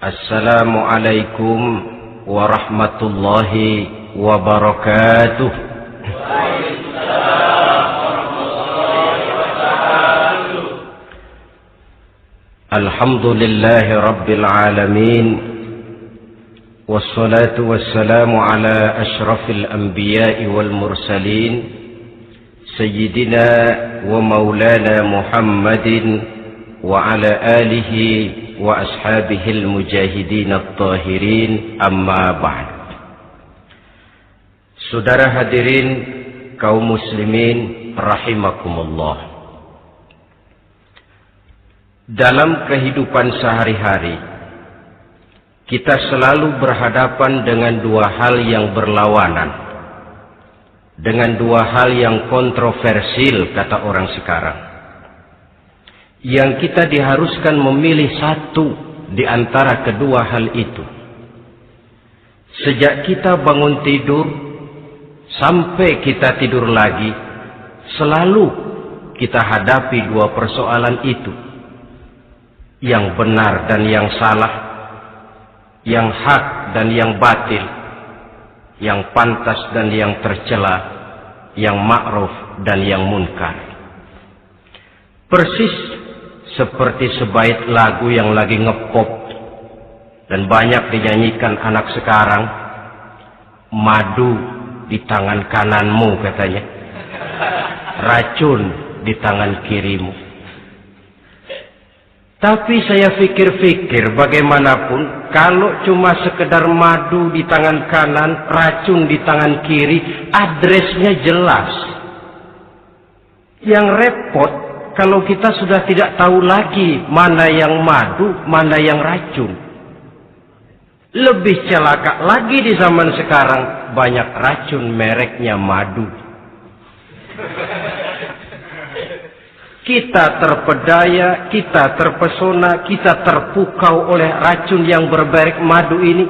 Assalamualaikum warahmatullahi wabarakatuh. Alhamdulillahi rabbil alamin. Wassalatu wassalamu ala ashrafil anbiya'i wal mursalin, Sayyidina wa maulana Muhammadin wa ala alihi wa ashabihil mujahidin at-tahirin, amma ba'd. Saudara hadirin kaum muslimin rahimakumullah. Dalam kehidupan sehari-hari kita selalu berhadapan dengan dua hal yang berlawanan, dengan dua hal yang kontroversial kata orang sekarang, yang kita diharuskan memilih satu di antara kedua hal itu. Sejak kita bangun tidur sampai kita tidur lagi, selalu kita hadapi dua persoalan itu. Yang benar dan yang salah, yang hak dan yang batil, yang pantas dan yang tercela, yang ma'ruf dan yang munkar. Persis seperti sebaik lagu yang lagi ngepop dan banyak dinyanyikan anak sekarang, madu di tangan kananmu katanya, racun di tangan kirimu. Tapi saya fikir-fikir bagaimanapun, kalau cuma sekedar madu di tangan kanan, racun di tangan kiri, adresnya jelas. Yang repot kalau kita sudah tidak tahu lagi mana yang madu, mana yang racun. Lebih celaka lagi di zaman sekarang, banyak racun mereknya madu. Kita terpedaya, kita terpesona, kita terpukau oleh racun yang bermerek madu ini.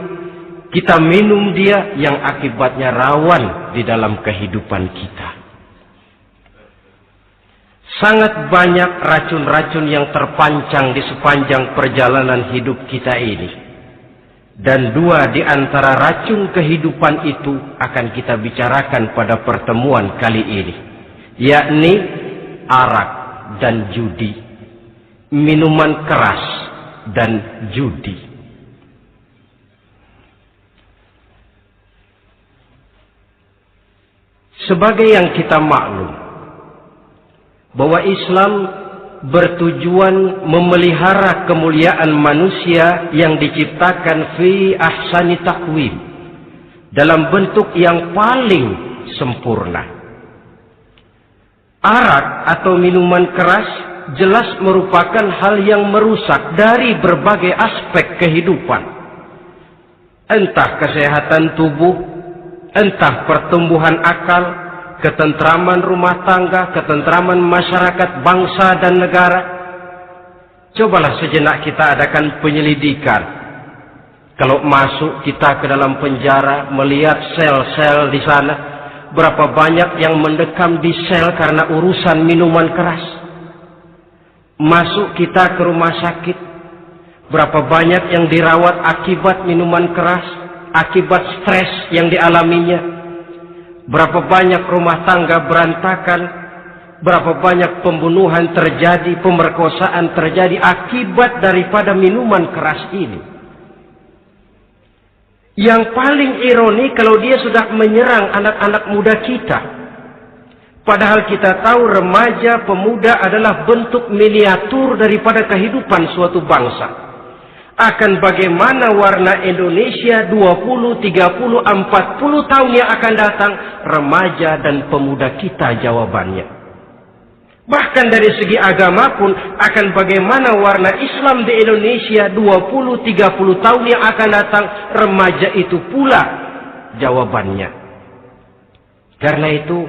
Kita minum dia, yang akibatnya rawan di dalam kehidupan kita. Sangat banyak racun-racun yang terpancang di sepanjang perjalanan hidup kita ini. Dan dua di antara racun kehidupan itu akan kita bicarakan pada pertemuan kali ini, yakni arak dan judi, minuman keras dan judi. Sebagai yang kita maklum bahwa Islam bertujuan memelihara kemuliaan manusia yang diciptakan fi ahsani taqwim, dalam bentuk yang paling sempurna. Arak atau minuman keras jelas merupakan hal yang merusak dari berbagai aspek kehidupan. Entah kesehatan tubuh, entah pertumbuhan akal, ketentraman rumah tangga, ketentraman masyarakat, bangsa dan negara. Cobalah sejenak kita adakan penyelidikan. Kalau masuk kita ke dalam penjara, melihat sel-sel di sana, berapa banyak yang mendekam di sel karena urusan minuman keras. Masuk kita ke rumah sakit, berapa banyak yang dirawat akibat minuman keras, akibat stres yang dialaminya. Berapa banyak rumah tangga berantakan, berapa banyak pembunuhan terjadi, pemerkosaan terjadi akibat daripada minuman keras ini. Yang paling ironi kalau dia sudah menyerang anak-anak muda kita. Padahal kita tahu remaja, pemuda adalah bentuk miniatur daripada kehidupan suatu bangsa. Akan bagaimana warna Indonesia 20, 30, 40 tahun yang akan datang, remaja dan pemuda kita jawabannya. Bahkan dari segi agama pun, akan bagaimana warna Islam di Indonesia 20, 30 tahun yang akan datang, remaja itu pula jawabannya. Karena itu,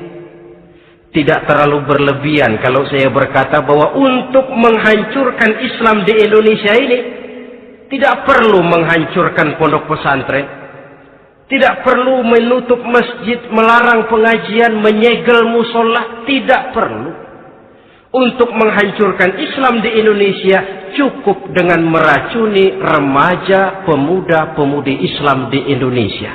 tidak terlalu berlebihan kalau saya berkata bahwa untuk menghancurkan Islam di Indonesia ini, tidak perlu menghancurkan pondok pesantren, tidak perlu menutup masjid, melarang pengajian, menyegel musola, tidak perlu. Untuk menghancurkan Islam di Indonesia, cukup dengan meracuni remaja, pemuda-pemudi Islam di Indonesia.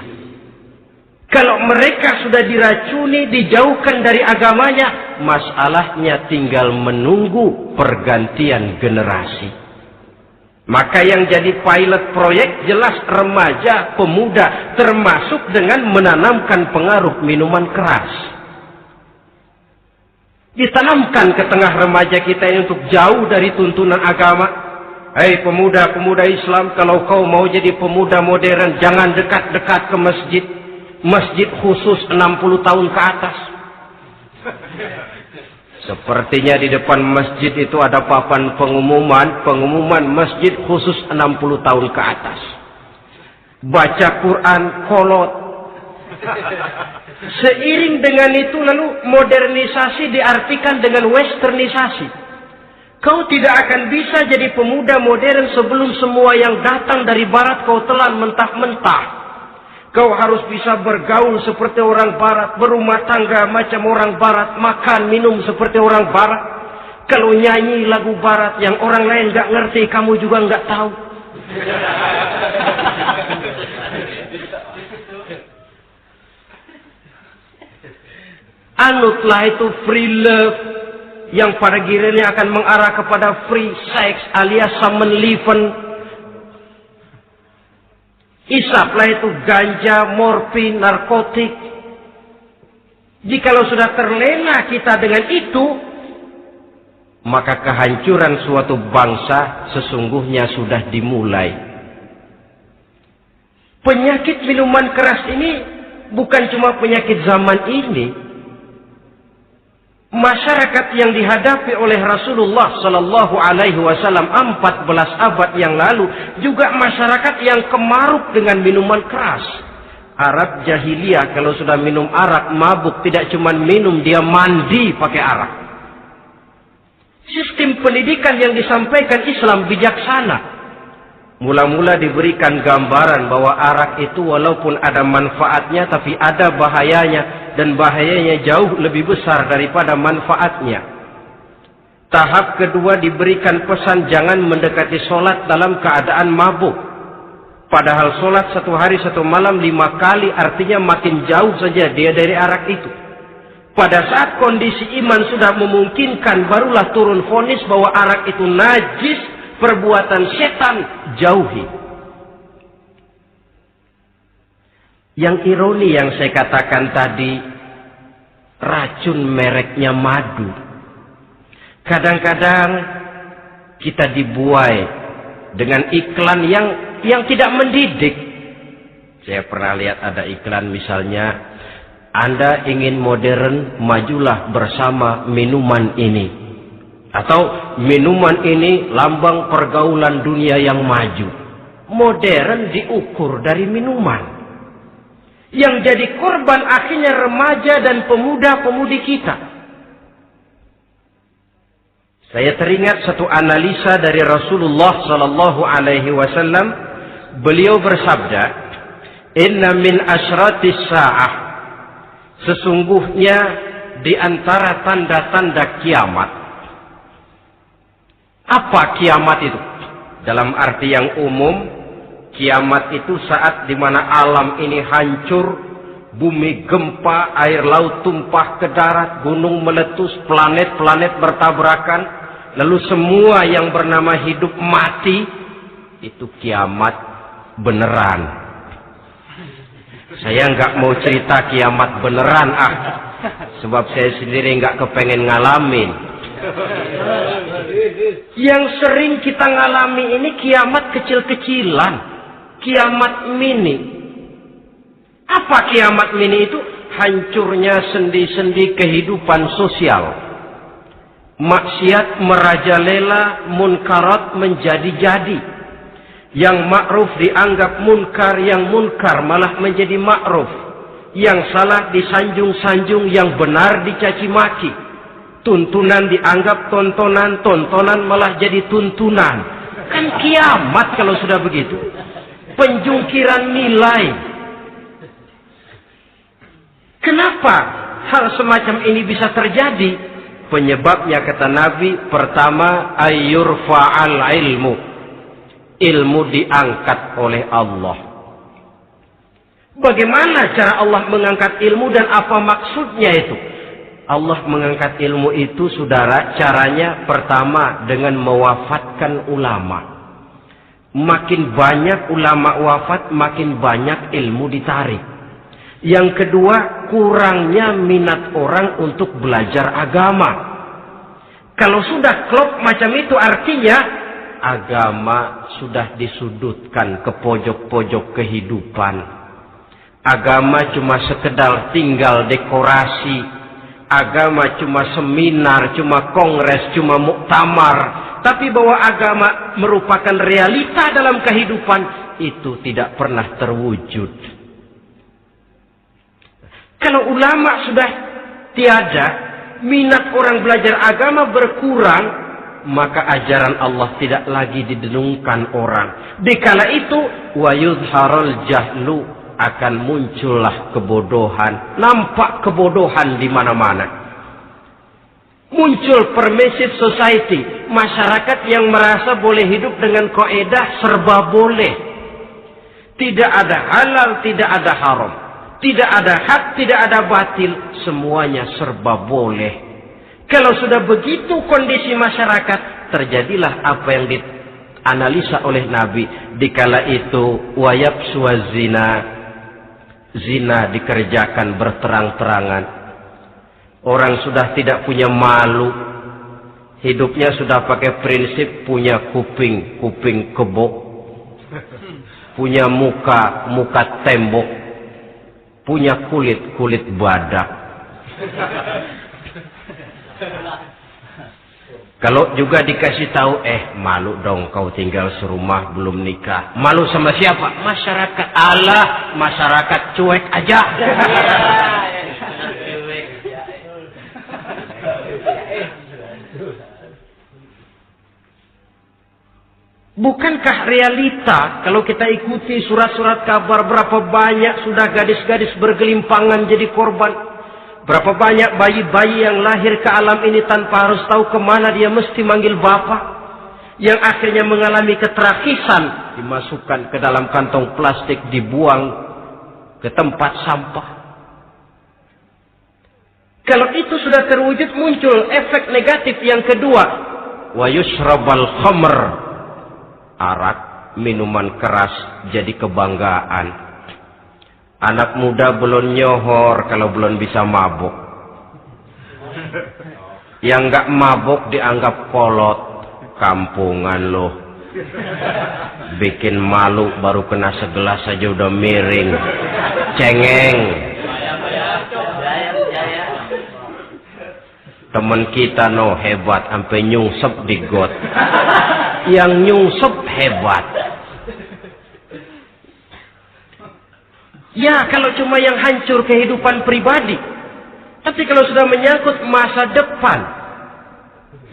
Kalau mereka sudah diracuni, dijauhkan dari agamanya, masalahnya tinggal menunggu pergantian generasi. Maka yang jadi pilot proyek jelas remaja, pemuda, termasuk dengan menanamkan pengaruh minuman keras. Ditanamkan ke tengah remaja kita ini untuk jauh dari tuntunan agama. Hei pemuda-pemuda Islam, kalau kau mau jadi pemuda modern, jangan dekat-dekat ke masjid. Masjid khusus 60 tahun ke atas. Sepertinya di depan masjid itu ada papan pengumuman masjid khusus 60 tahun ke atas. Baca Quran kolot. Seiring dengan itu lalu modernisasi diartikan dengan westernisasi. Kau tidak akan bisa jadi pemuda modern sebelum semua yang datang dari barat kau telan mentah-mentah. Kau harus bisa bergaul seperti orang barat, berumah tangga macam orang barat, makan, minum seperti orang barat. Kalau nyanyi lagu barat yang orang lain gak ngerti, kamu juga gak tahu. Anutlah itu free love, yang pada gilirannya akan mengarah kepada free sex alias samenleven. Isaplah itu ganja, morfin, narkotik. Jikalau sudah terlena kita dengan itu, maka kehancuran suatu bangsa sesungguhnya sudah dimulai. Penyakit minuman keras ini bukan cuma penyakit zaman ini. Masyarakat yang dihadapi oleh Rasulullah Sallallahu Alaihi Wasallam 14 abad yang lalu juga masyarakat yang kemaruk dengan minuman keras. Arab jahiliyah kalau sudah minum arak mabuk, tidak cuma minum, dia mandi pakai arak. Sistem pendidikan yang disampaikan Islam bijaksana. Mula-mula diberikan gambaran bahwa arak itu walaupun ada manfaatnya tapi ada bahayanya, dan bahayanya jauh lebih besar daripada manfaatnya. Tahap kedua diberikan pesan jangan mendekati sholat dalam keadaan mabuk. Padahal sholat 1 hari 1 malam 5 kali artinya makin jauh saja dia dari arak itu. Pada saat kondisi iman sudah memungkinkan, barulah turun vonis bahwa arak itu najis, perbuatan setan, jauhi. Yang ironi yang saya katakan tadi, racun mereknya madu. Kadang-kadang kita dibuai dengan iklan yang tidak mendidik. Saya pernah lihat ada iklan misalnya, Anda ingin modern, majulah bersama minuman ini. Atau minuman ini lambang pergaulan dunia yang maju. Modern diukur dari minuman. Yang jadi korban akhirnya remaja dan pemuda-pemudi kita. Saya teringat satu analisa dari Rasulullah Sallallahu Alaihi Wasallam. Beliau bersabda, Inna min asyratis sa'ah. Sesungguhnya di antara tanda-tanda kiamat. Apa kiamat itu? Dalam arti yang umum, kiamat itu saat di mana alam ini hancur, bumi gempa, air laut tumpah ke darat, gunung meletus, planet-planet bertabrakan, lalu semua yang bernama hidup mati. Itu kiamat beneran. Saya nggak mau cerita kiamat beneran, sebab saya sendiri nggak kepengen ngalamin. Yang sering kita ngalami ini kiamat kecil-kecilan, kiamat mini. Apa kiamat mini itu? Hancurnya sendi-sendi kehidupan sosial. Maksiat merajalela, munkarat menjadi-jadi. Yang ma'ruf dianggap munkar, yang munkar malah menjadi ma'ruf. Yang salah disanjung-sanjung, yang benar dicaci maki. Tuntunan dianggap tontonan, tontonan malah jadi tuntunan. Kan kiamat kalau sudah begitu. Penjungkiran nilai. Kenapa hal semacam ini bisa terjadi? Penyebabnya kata Nabi, pertama ayyurfa'al ilmu. Ilmu diangkat oleh Allah. Bagaimana cara Allah mengangkat ilmu dan apa maksudnya itu? Allah mengangkat ilmu itu, saudara, caranya pertama dengan mewafatkan ulama. Makin banyak ulama wafat, makin banyak ilmu ditarik. Yang kedua, kurangnya minat orang untuk belajar agama. Kalau sudah klop macam itu, artinya agama sudah disudutkan ke pojok-pojok kehidupan. Agama cuma sekedar tinggal dekorasi. Agama cuma seminar, cuma kongres, cuma muktamar. Tapi bahwa agama merupakan realita dalam kehidupan, itu tidak pernah terwujud. Kalau ulama sudah tiada, minat orang belajar agama berkurang, maka ajaran Allah tidak lagi didenungkan orang. Dikala itu, wa yudharul jahlu, akan muncullah kebodohan. Nampak kebodohan di mana-mana. Muncul permissive society. Masyarakat yang merasa boleh hidup dengan kaedah serba boleh. Tidak ada halal, tidak ada haram. Tidak ada hak, tidak ada batil. Semuanya serba boleh. Kalau sudah begitu kondisi masyarakat, terjadilah apa yang dianalisa oleh Nabi. Dikala itu, wayab suwazina. Zina dikerjakan berterang-terangan. Orang sudah tidak punya malu. Hidupnya sudah pakai prinsip punya kuping, kuping kebo. Punya muka, muka tembok. Punya kulit, kulit badak. Kalau juga dikasih tahu, malu dong kau tinggal serumah belum nikah. Malu sama siapa? Masyarakat. Allah, masyarakat cuek aja. Bukankah realita kalau kita ikuti surat-surat kabar, berapa banyak sudah gadis-gadis bergelimpangan jadi korban? Berapa banyak bayi-bayi yang lahir ke alam ini tanpa harus tahu kemana dia mesti manggil bapak. Yang akhirnya mengalami keterakisan. Dimasukkan ke dalam kantong plastik, dibuang ke tempat sampah. Kalau itu sudah terwujud, muncul efek negatif yang kedua. Wa yushrabal khamr. Arak, minuman keras jadi kebanggaan. Anak muda belum nyohor kalau belum bisa mabuk. Yang enggak mabuk dianggap kolot. Kampungan loh. Bikin malu baru kena segelas saja udah miring. Cengeng. Temen kita hebat sampai nyungsep di got. Yang nyungsep hebat. Ya, kalau cuma yang hancur kehidupan pribadi. Tapi kalau sudah menyangkut masa depan,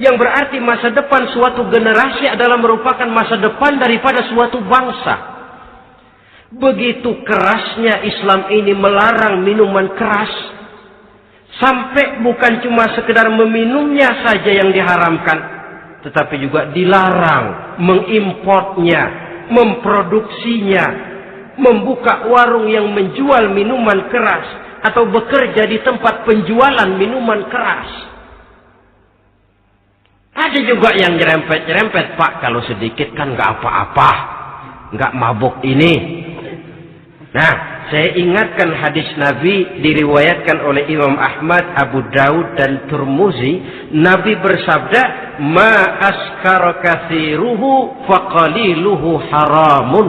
yang berarti masa depan suatu generasi adalah merupakan masa depan daripada suatu bangsa. Begitu kerasnya Islam ini melarang minuman keras. Sampai bukan cuma sekedar meminumnya saja yang diharamkan, tetapi juga dilarang mengimportnya, memproduksinya, membuka warung yang menjual minuman keras atau bekerja di tempat penjualan minuman keras. Ada juga yang nyerempet-nyerempet, Pak, kalau sedikit kan nggak apa-apa, nggak mabuk ini. Nah, saya ingatkan hadis Nabi diriwayatkan oleh Imam Ahmad, Abu Daud dan Tirmizi. Nabi bersabda, "Ma askara katsiruhu faqaliluhu haramun."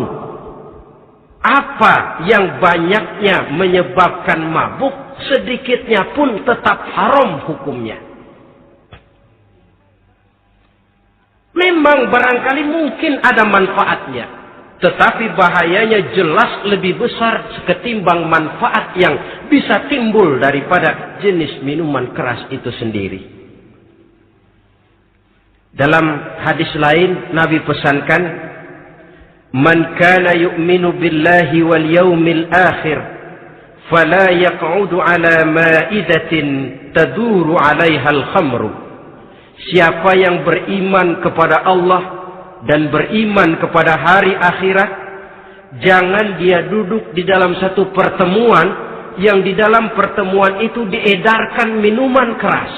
Apa yang banyaknya menyebabkan mabuk, sedikitnya pun tetap haram hukumnya. Memang barangkali mungkin ada manfaatnya, tetapi bahayanya jelas lebih besar ketimbang manfaat yang bisa timbul daripada jenis minuman keras itu sendiri. Dalam hadis lain, Nabi pesankan, "Man kana yu'minu billahi wal yaumil akhir fala yaq'udu ala ma'idatin taduru 'alaiha al-khamru. Siapa yang beriman kepada Allah dan beriman kepada hari akhirat, jangan dia duduk di dalam satu pertemuan yang di dalam pertemuan itu diedarkan minuman keras.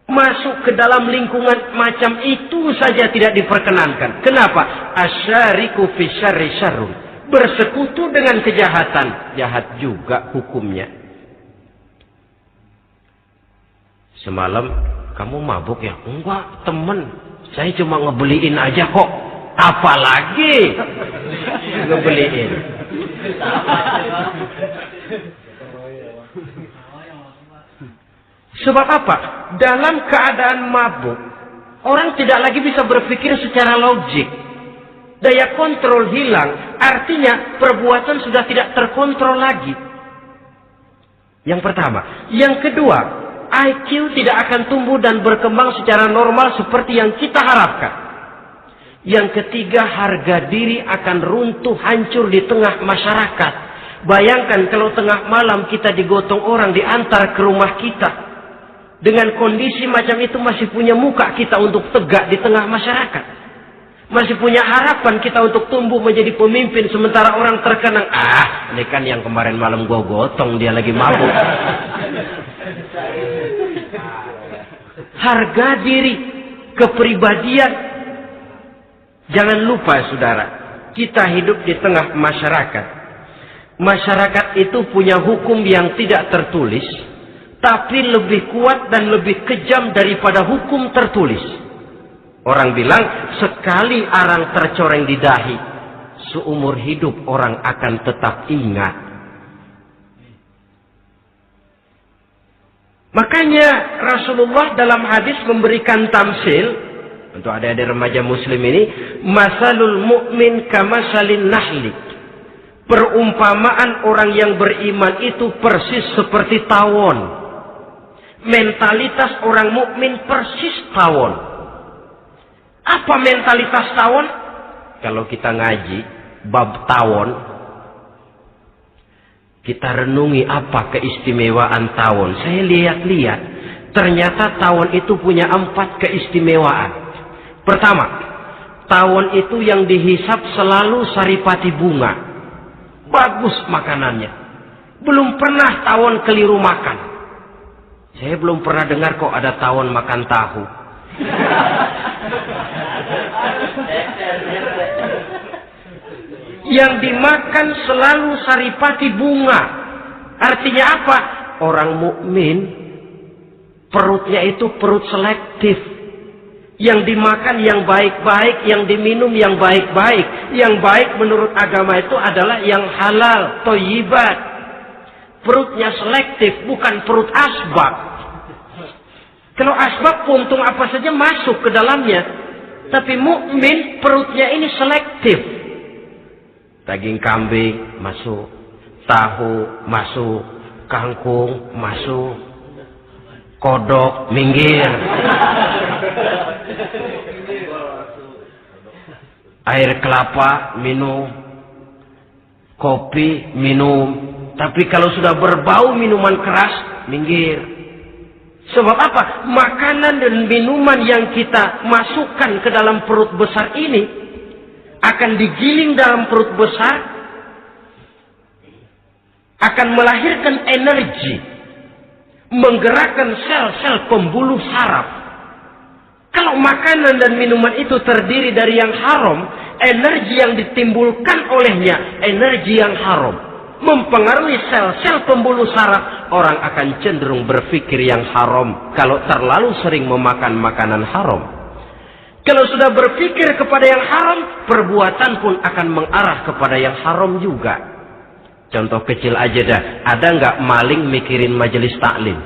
Masuk ke dalam lingkungan macam itu saja tidak diperkenankan. Kenapa? Asyariku fi syarri syarrun. Bersekutu dengan kejahatan, jahat juga hukumnya. Semalam kamu mabuk ya? Enggak, temen. Saya cuma ngebeliin aja kok. Apalagi ngebeliin. Sebab apa? Dalam keadaan mabuk, orang tidak lagi bisa berpikir secara logik. Daya kontrol hilang. Artinya perbuatan sudah tidak terkontrol lagi. Yang pertama. Yang kedua, IQ tidak akan tumbuh dan berkembang secara normal seperti yang kita harapkan. Yang ketiga, harga diri akan runtuh hancur di tengah masyarakat. Bayangkan kalau tengah malam kita digotong orang diantar ke rumah kita. Dengan kondisi macam itu masih punya muka kita untuk tegak di tengah masyarakat. Masih punya harapan kita untuk tumbuh menjadi pemimpin. Sementara orang terkenang, ini kan yang kemarin malam gua gotong, dia lagi mabuk. Harga diri, kepribadian. Jangan lupa saudara, kita hidup di tengah masyarakat. Masyarakat itu punya hukum yang tidak tertulis, tapi lebih kuat dan lebih kejam daripada hukum tertulis. Orang bilang, sekali arang tercoreng di dahi, seumur hidup orang akan tetap ingat. Makanya Rasulullah dalam hadis memberikan tamsil untuk adik-adik remaja muslim ini, masalul mu'min kamasalin nahli. Perumpamaan orang yang beriman itu persis seperti tawon. Mentalitas orang mukmin persis tawon. Apa mentalitas tawon? Kalau kita ngaji bab tawon, kita renungi apa keistimewaan tawon. Saya lihat-lihat, ternyata tawon itu punya 4 keistimewaan. Pertama, tawon itu yang dihisap selalu saripati bunga. Bagus makanannya. Belum pernah tawon keliru makan. Saya belum pernah dengar kok ada tawon makan tahu. Yang dimakan selalu saripati bunga. Artinya apa? Orang mukmin perutnya itu perut selektif. Yang dimakan yang baik-baik, yang diminum yang baik-baik. Yang baik menurut agama itu adalah yang halal, thayyibat. Perutnya selektif, bukan perut asbab. Kalau asbab puntung apa saja masuk ke dalamnya. Tapi mukmin perutnya ini selektif. Daging kambing masuk, tahu masuk, kangkung masuk, kodok minggir. Air kelapa minum, kopi minum. Tapi kalau sudah berbau minuman keras, minggir. Sebab apa? Makanan dan minuman yang kita masukkan ke dalam perut besar ini akan digiling dalam perut besar, akan melahirkan energi, menggerakkan sel-sel pembuluh saraf. Kalau makanan dan minuman itu terdiri dari yang haram, energi yang ditimbulkan olehnya energi yang haram, mempengaruhi sel-sel pembuluh saraf. Orang akan cenderung berpikir yang haram kalau terlalu sering memakan makanan haram. Kalau sudah berpikir kepada yang haram, perbuatan pun akan mengarah kepada yang haram juga. Contoh kecil aja dah, ada nggak maling mikirin majelis taklim?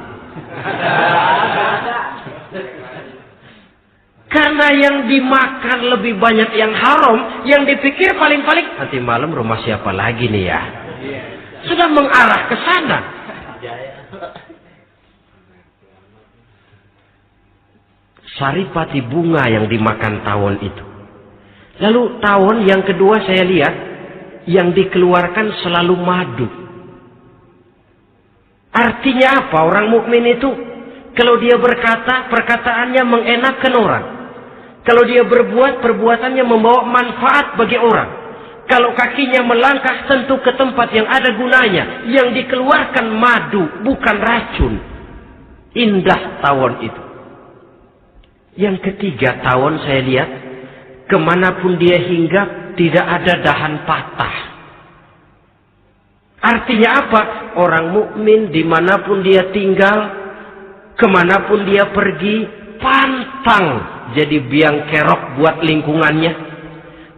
Karena yang dimakan lebih banyak yang haram, yang dipikir paling-paling nanti malam rumah siapa lagi nih ya? Sudah mengarah ke sana. Saripati bunga yang dimakan tawon itu. Lalu tawon yang kedua saya lihat, yang dikeluarkan selalu madu. Artinya apa orang mukmin itu? Kalau dia berkata, perkataannya mengenakan orang. Kalau dia berbuat, perbuatannya membawa manfaat bagi orang. Kalau kakinya melangkah tentu ke tempat yang ada gunanya. Yang dikeluarkan madu, bukan racun. Indah tawon itu. Yang ketiga, tawon saya lihat, kemanapun dia hinggap, tidak ada dahan patah. Artinya apa? Orang mukmin dimanapun dia tinggal, kemanapun dia pergi, pantang jadi biang kerok buat lingkungannya.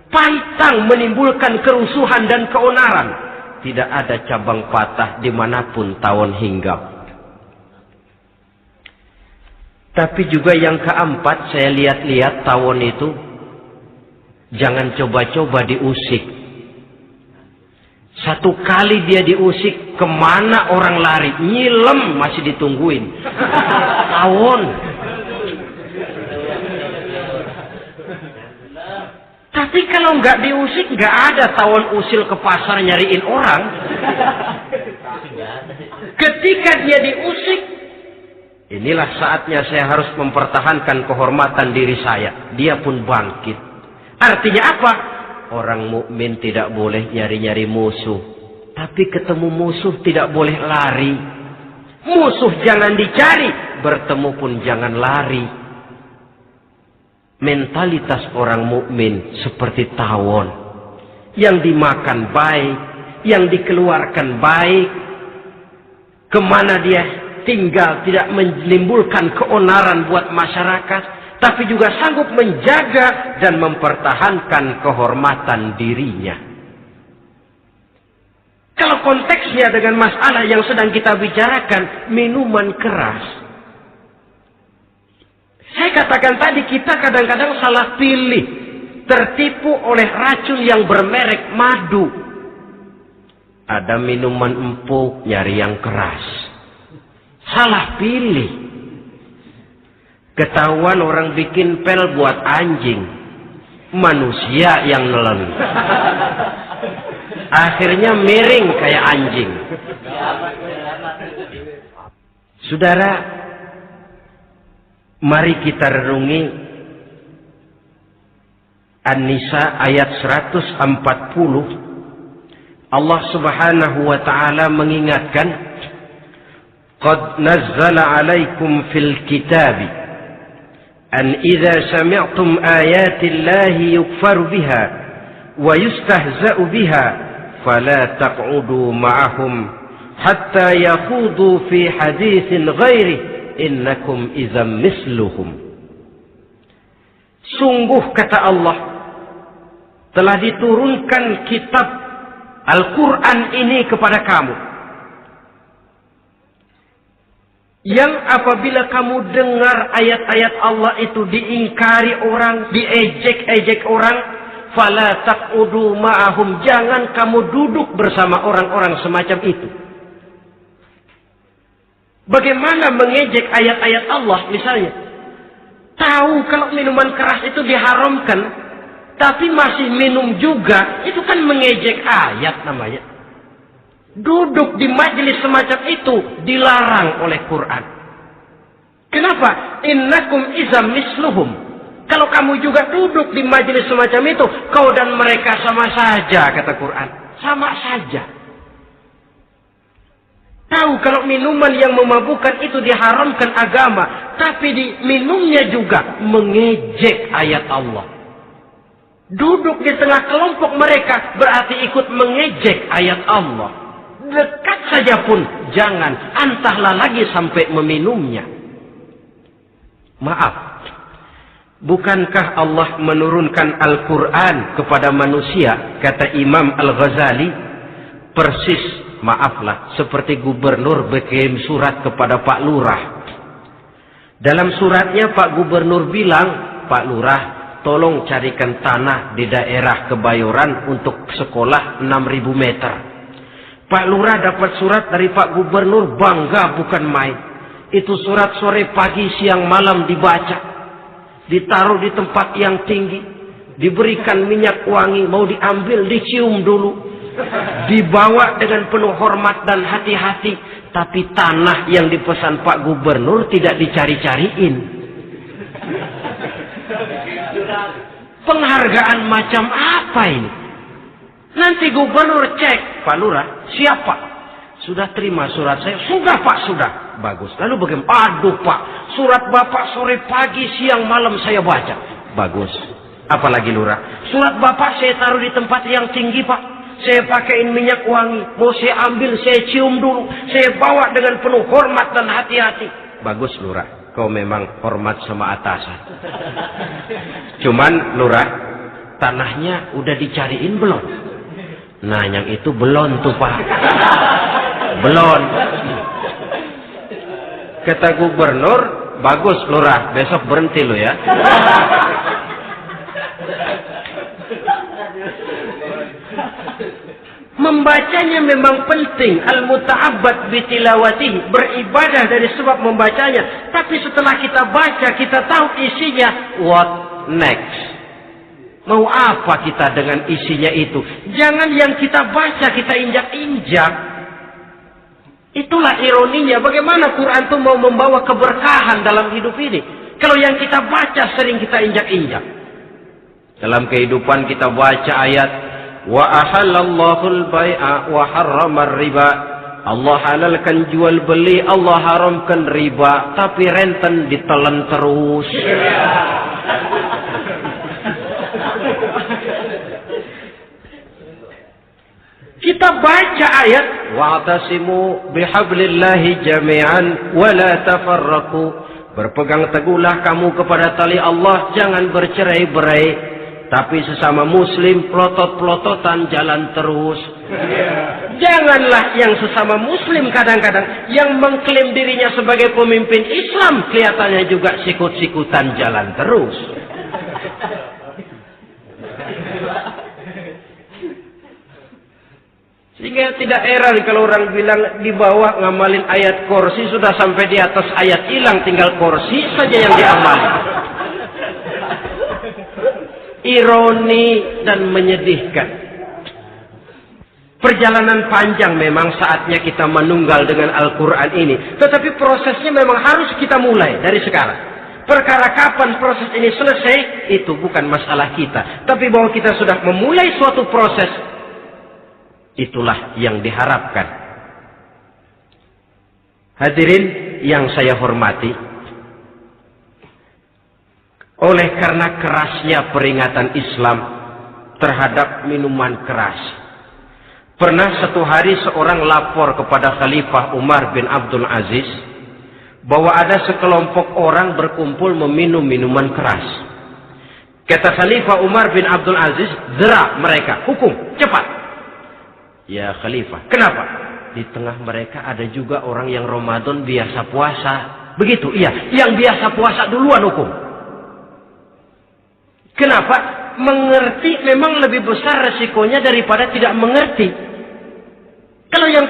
Pantang menimbulkan kerusuhan dan keonaran. Tidak ada cabang patah dimanapun tawon hinggap. Tapi juga yang keempat, saya lihat-lihat tawon itu, jangan coba-coba diusik. Satu kali dia diusik, kemana orang lari? Nyilem masih ditungguin. Tawon. Tapi kalau nggak diusik, nggak ada tawon usil ke pasar nyariin orang. Ketika dia diusik, inilah saatnya saya harus mempertahankan kehormatan diri saya. Dia pun bangkit. Artinya apa? Orang mukmin tidak boleh nyari-nyari musuh. Tapi ketemu musuh tidak boleh lari. Musuh jangan dicari. Bertemu pun jangan lari. Mentalitas orang mukmin seperti tawon. Yang dimakan baik. Yang dikeluarkan baik. Kemana dia tinggal tidak menimbulkan keonaran buat masyarakat. Tapi juga sanggup menjaga dan mempertahankan kehormatan dirinya. Kalau konteksnya dengan masalah yang sedang kita bicarakan, minuman keras. Saya katakan tadi, kita kadang-kadang salah pilih. Tertipu oleh racun yang bermerek madu. Ada minuman empuk, nyari yang keras. Salah pilih. Ketahuan orang bikin pel buat anjing. Manusia yang nelen. Akhirnya miring kayak anjing. Saudara, mari kita renungi An-Nisa ayat 140. Allah Subhanahu wa taala mengingatkan, "Qad nazzala 'alaikum fil kitabi an idza sami'tum ayati Allahi yukfaru biha wa yustahza'u biha fala taq'udu ma'ahum hatta yakhudu fi haditsin ghairi innakum idzam misluhum." Sungguh kata Allah, telah diturunkan kitab Al-Quran ini kepada kamu, yang apabila kamu dengar ayat-ayat Allah itu diingkari orang, diejek-ejek orang, fala taq'udu ma'ahum, jangan kamu duduk bersama orang-orang semacam itu. Bagaimana mengejek ayat-ayat Allah misalnya? Tahu kalau minuman keras itu diharamkan, tapi masih minum juga, itu kan mengejek ayat namanya. Duduk di majelis semacam itu dilarang oleh Quran. Kenapa? Innakum izam misluhum. Kalau kamu juga duduk di majelis semacam itu, kau dan mereka sama saja, kata Quran. Sama saja. Tahu kalau minuman yang memabukkan itu diharamkan agama, tapi minumnya juga mengejek ayat Allah. Duduk di tengah kelompok mereka berarti ikut mengejek ayat Allah. Dekat saja pun jangan, entahlah lagi sampai meminumnya. Maaf, bukankah Allah menurunkan Al-Quran kepada manusia, kata Imam Al-Ghazali, persis, maaflah, seperti gubernur berkirim surat kepada Pak Lurah. Dalam suratnya Pak Gubernur bilang, Pak Lurah, tolong carikan tanah di daerah Kebayoran untuk sekolah 6.000 meter. Pak Lurah dapat surat dari Pak Gubernur, bangga bukan main. Itu surat sore, pagi, siang, malam dibaca. Ditaruh di tempat yang tinggi. Diberikan minyak wangi, mau diambil, dicium dulu. dibawa dengan penuh hormat dan hati-hati. Tapi tanah yang dipesan Pak Gubernur tidak dicari-cariin. Penghargaan macam apa ini? Nanti Gubernur cek, Pak Lurah, siapa? Sudah terima surat saya? Sudah Pak, sudah. Bagus. Lalu bagaimana? Aduh Pak, surat Bapak sore, pagi, siang, malam saya baca. Bagus. Apalagi Lurah? Surat Bapak saya taruh di tempat yang tinggi Pak. Saya pakaiin minyak wangi. Mau saya ambil, saya cium dulu. Saya bawa dengan penuh hormat dan hati-hati. Bagus Lurah. Kau memang hormat sama atasan. Cuman Lurah, tanahnya udah dicariin belum? Nah yang itu belum tuh Pak. Belum. Kata Gubernur, bagus Lurah, besok berhenti lo ya. Membacanya memang penting. Al-muta'abbad bitilawatihi, beribadah dari sebab membacanya. Tapi setelah kita baca, kita tahu isinya. What next? Mau apa kita dengan isinya itu? Jangan yang kita baca kita injak-injak. Itulah ironinya. Bagaimana Quran itu mau membawa keberkahan dalam hidup ini? Kalau yang kita baca sering kita injak-injak. Dalam kehidupan kita baca ayat wa ahallallahu al-bai'a wa harramar riba. Allah halalkan jual beli, Allah haramkan riba, tapi renten ditelan terus. Kita baca ayat wa'tasimu bihablillahi jami'an wa la tafarraqu. Berpegang teguhlah kamu kepada tali Allah, jangan bercerai-berai. Tapi sesama muslim pelotot-pelototan jalan terus. Janganlah yang sesama muslim kadang-kadang yang mengklaim dirinya sebagai pemimpin Islam kelihatannya juga sikut-sikutan jalan terus. Sehingga tidak heran kalau orang bilang di bawah ngamalin ayat kursi sudah sampai di atas ayat hilang, tinggal kursi saja yang diamali. Ironi dan menyedihkan. Perjalanan panjang memang saatnya kita menunggal dengan Al-Quran ini. Tetapi prosesnya memang harus kita mulai dari sekarang. Perkara kapan proses ini selesai, itu bukan masalah kita. Tapi bahwa kita sudah memulai suatu proses, itulah yang diharapkan. Hadirin yang saya hormati, oleh karena kerasnya peringatan Islam terhadap minuman keras, pernah satu hari seorang lapor kepada Khalifah Umar bin Abdul Aziz bahwa ada sekelompok orang berkumpul meminum minuman keras. Kata Khalifah Umar bin Abdul Aziz, zera mereka, hukum, cepat. Ya Khalifah, kenapa? Di tengah mereka ada juga orang yang Ramadan biasa puasa. Begitu, iya. Yang biasa puasa duluan hukum. Kenapa? Mengerti memang lebih besar resikonya daripada tidak mengerti. Kalau yang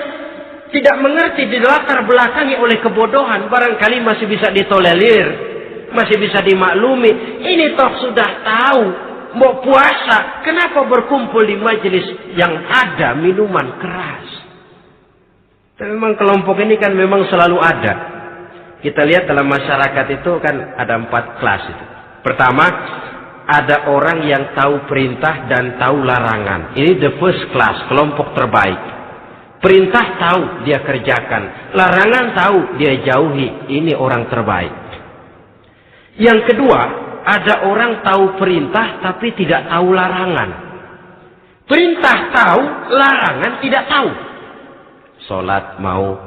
tidak mengerti dilatar belakangi oleh kebodohan, barangkali masih bisa ditolerir, masih bisa dimaklumi. Ini toh sudah tahu mau puasa, kenapa berkumpul di majelis yang ada minuman keras? Tapi memang kelompok ini kan memang selalu ada. Kita lihat dalam masyarakat itu kan ada 4 kelas itu. Pertama, ada orang yang tahu perintah dan tahu larangan. Ini the first class, kelompok terbaik. Perintah tahu dia kerjakan, larangan tahu dia jauhi. Ini orang terbaik. Yang kedua, ada orang tahu perintah tapi tidak tahu larangan. Perintah tahu, larangan tidak tahu. Sholat mau,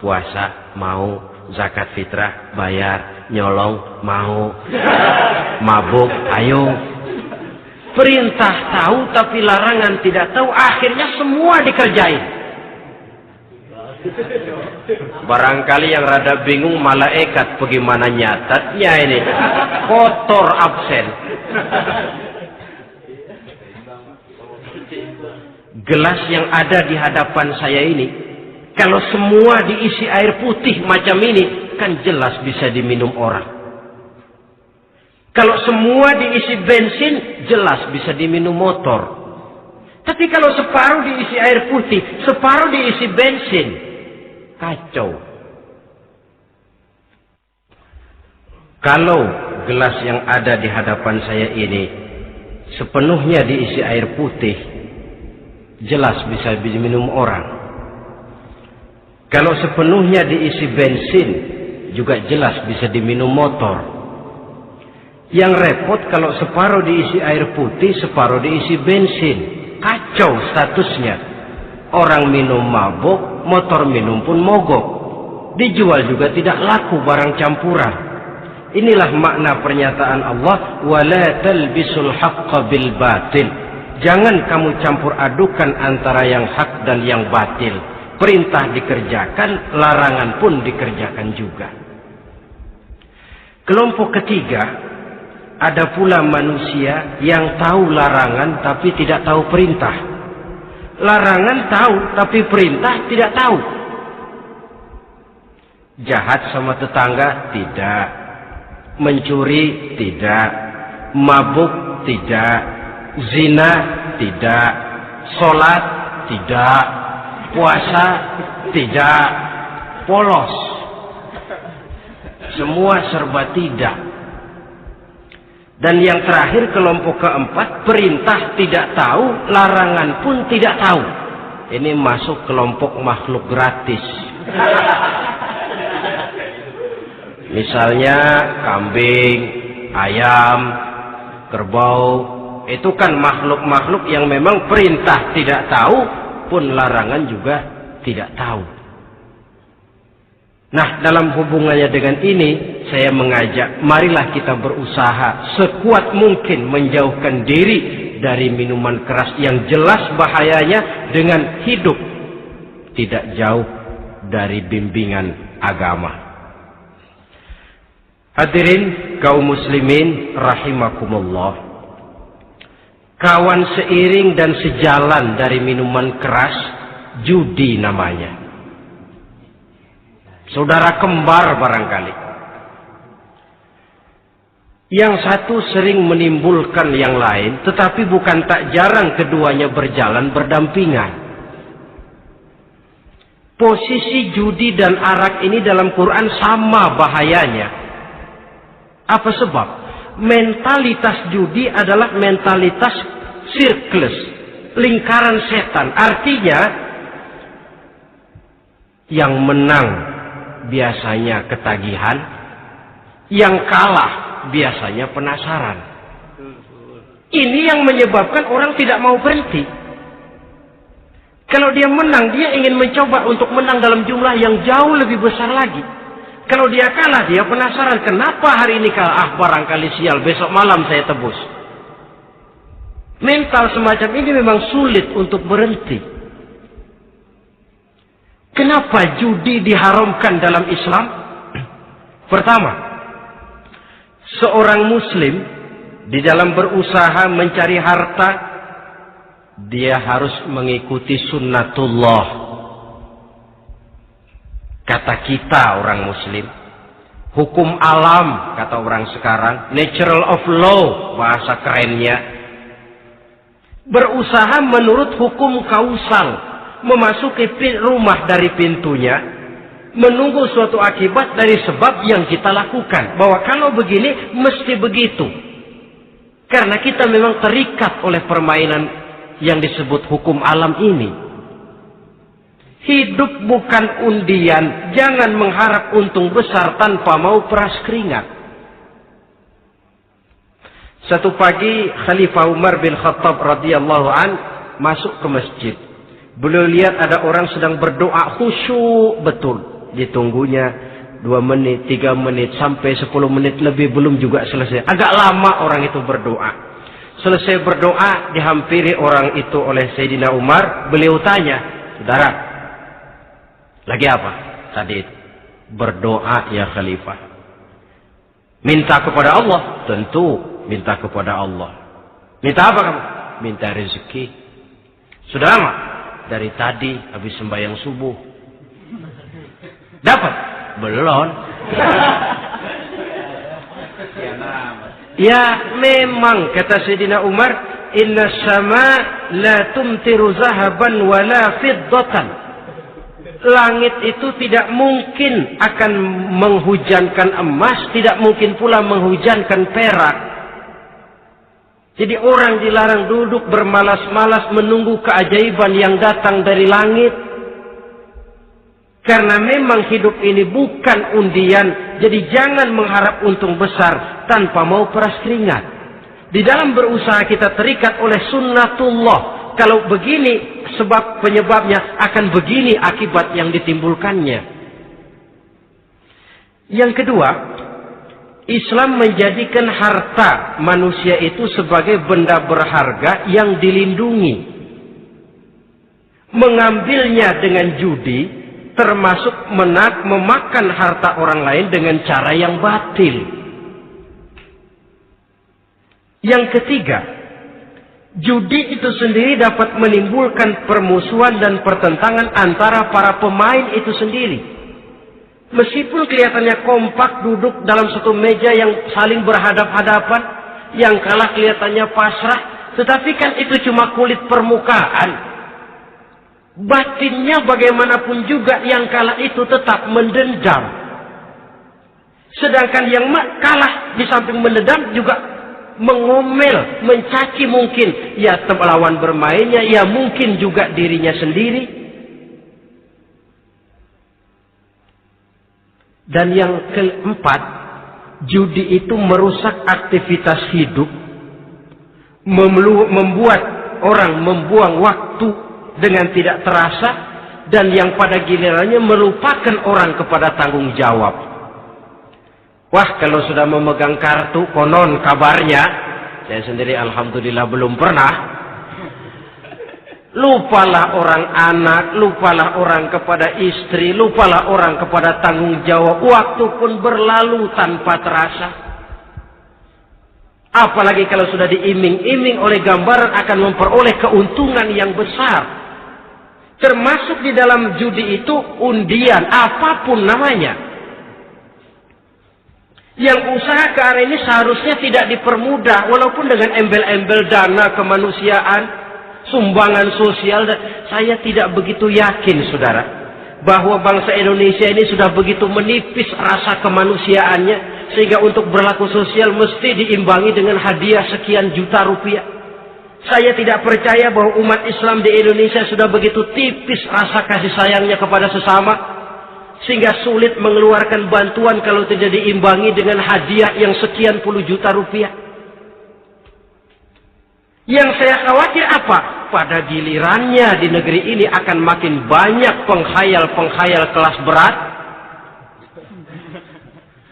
puasa mau, zakat fitrah bayar, nyolong mau, mabuk ayo. Perintah tahu tapi larangan tidak tahu, akhirnya semua dikerjain. Barangkali yang rada bingung malaikat bagaimana nyatatnya ini, kotor absen. Gelas yang ada di hadapan saya ini, kalau semua diisi air putih macam ini, kan jelas bisa diminum orang. Kalau semua diisi bensin, jelas bisa diminum motor. Tapi kalau separuh diisi air putih, separuh diisi bensin, kacau. Kalau gelas yang ada di hadapan saya ini sepenuhnya diisi air putih, jelas bisa diminum orang. Kalau sepenuhnya diisi bensin, juga jelas bisa diminum motor. Yang repot kalau separuh diisi air putih, separuh diisi bensin. Kacau statusnya. Orang minum mabuk, motor minum pun mogok. Dijual juga tidak laku barang campuran. Inilah makna pernyataan Allah, wala talbisul haqqa bil batil. Jangan kamu campur adukan antara yang hak dan yang batil. Perintah dikerjakan, larangan pun dikerjakan juga. Kelompok ketiga, ada pula manusia yang tahu larangan tapi tidak tahu perintah. Larangan tahu tapi perintah tidak tahu. Jahat sama tetangga tidak, mencuri tidak, mabuk tidak, zina tidak, sholat tidak, puasa tidak, polos. Semua serba tidak. Dan yang terakhir, kelompok keempat, perintah tidak tahu, larangan pun tidak tahu. Ini masuk kelompok makhluk gratis. Misalnya kambing, ayam, kerbau, itu kan makhluk-makhluk yang memang perintah tidak tahu, pun larangan juga tidak tahu. Nah, dalam hubungannya dengan ini, saya mengajak, marilah kita berusaha sekuat mungkin menjauhkan diri dari minuman keras yang jelas bahayanya dengan hidup tidak jauh dari bimbingan agama. Hadirin kaum muslimin rahimakumullah. Kawan seiring dan sejalan dari minuman keras, judi namanya. Saudara kembar barangkali. Yang satu sering menimbulkan yang lain, tetapi bukan tak jarang keduanya berjalan berdampingan. Posisi judi dan arak ini dalam Quran sama bahayanya. Apa sebab? Mentalitas judi adalah mentalitas sirklus, lingkaran setan. Artinya, yang menang biasanya ketagihan, yang kalah biasanya penasaran. Ini yang menyebabkan orang tidak mau berhenti. Kalau dia menang, dia ingin mencoba untuk menang dalam jumlah yang jauh lebih besar lagi. Kalau dia kalah, dia penasaran, kenapa hari ini kalah? Barangkali sial, besok malam saya tebus. Mental semacam ini memang sulit untuk berhenti. Kenapa judi diharamkan dalam Islam? Pertama, seorang muslim di dalam berusaha mencari harta, dia harus mengikuti sunnatullah. Kata kita orang muslim, hukum alam kata orang sekarang, natural of law bahasa kerennya. Berusaha menurut hukum kausal. Memasuki rumah dari pintunya, menunggu suatu akibat dari sebab yang kita lakukan. Bahwa kalau begini, mesti begitu. Karena kita memang terikat oleh permainan yang disebut hukum alam ini. Hidup bukan undian. Jangan mengharap untung besar tanpa mau peras keringat. Satu pagi, Khalifah Umar bin Khattab radhiyallahu an masuk ke masjid. Beliau lihat ada orang sedang berdoa khusyuk betul. Ditunggunya 2 menit, 3 menit, sampai 10 menit lebih belum juga selesai. Agak lama orang itu berdoa. Selesai berdoa, dihampiri orang itu oleh Sayyidina Umar. Beliau tanya, saudara, lagi apa tadi itu? Berdoa ya Khalifah. Minta kepada Allah? Tentu minta kepada Allah. Minta apa kamu? Minta rezeki. Sudah lama? Dari tadi habis sembahyang subuh. Dapat? Belum. Ya memang kata Sayyidina Umar, inna sama la tumtiru zahaban wala fiddatan. Langit itu tidak mungkin akan menghujankan emas, tidak mungkin pula menghujankan perak. Jadi orang dilarang duduk bermalas-malas menunggu keajaiban yang datang dari langit. Karena memang hidup ini bukan undian, jadi jangan mengharap untung besar tanpa mau peras keringat. Di dalam berusaha kita terikat oleh sunnatullah. Kalau begini sebab penyebabnya, akan begini akibat yang ditimbulkannya. Yang kedua, Islam menjadikan harta manusia itu sebagai benda berharga yang dilindungi. Mengambilnya dengan judi termasuk memakan harta orang lain dengan cara yang batil. Yang ketiga, judi itu sendiri dapat menimbulkan permusuhan dan pertentangan antara para pemain itu sendiri. Meskipun kelihatannya kompak duduk dalam satu meja yang saling berhadap-hadapan, yang kalah kelihatannya pasrah, tetapi kan itu cuma kulit permukaan. Batinnya bagaimanapun juga yang kalah itu tetap mendendam. Sedangkan yang kalah di samping mendendam juga mengomel, mencaci mungkin ya lawan bermainnya, ya mungkin juga dirinya sendiri. Dan yang keempat, judi itu merusak aktivitas hidup, membuat orang membuang waktu dengan tidak terasa, dan yang pada gilirannya melupakan orang kepada tanggung jawab. Wah, kalau sudah memegang kartu, konon kabarnya, saya sendiri alhamdulillah belum pernah, lupalah orang anak, lupalah orang kepada istri, lupalah orang kepada tanggung jawab. Waktu pun berlalu tanpa terasa. Apalagi kalau sudah diiming-iming oleh gambaran akan memperoleh keuntungan yang besar. Termasuk di dalam judi itu undian, apapun namanya. Yang usaha ke arah ini seharusnya tidak dipermudah, walaupun dengan embel-embel dana kemanusiaan, sumbangan sosial. Saya tidak begitu yakin, saudara, bahwa bangsa Indonesia ini sudah begitu menipis rasa kemanusiaannya, sehingga untuk berlaku sosial mesti diimbangi dengan hadiah sekian juta rupiah. Saya tidak percaya bahwa umat Islam di Indonesia sudah begitu tipis rasa kasih sayangnya kepada sesama, sehingga sulit mengeluarkan bantuan kalau tidak diimbangi dengan hadiah yang sekian puluh juta rupiah. Yang saya khawatir apa? Pada gilirannya di negeri ini akan makin banyak penghayal-penghayal kelas berat,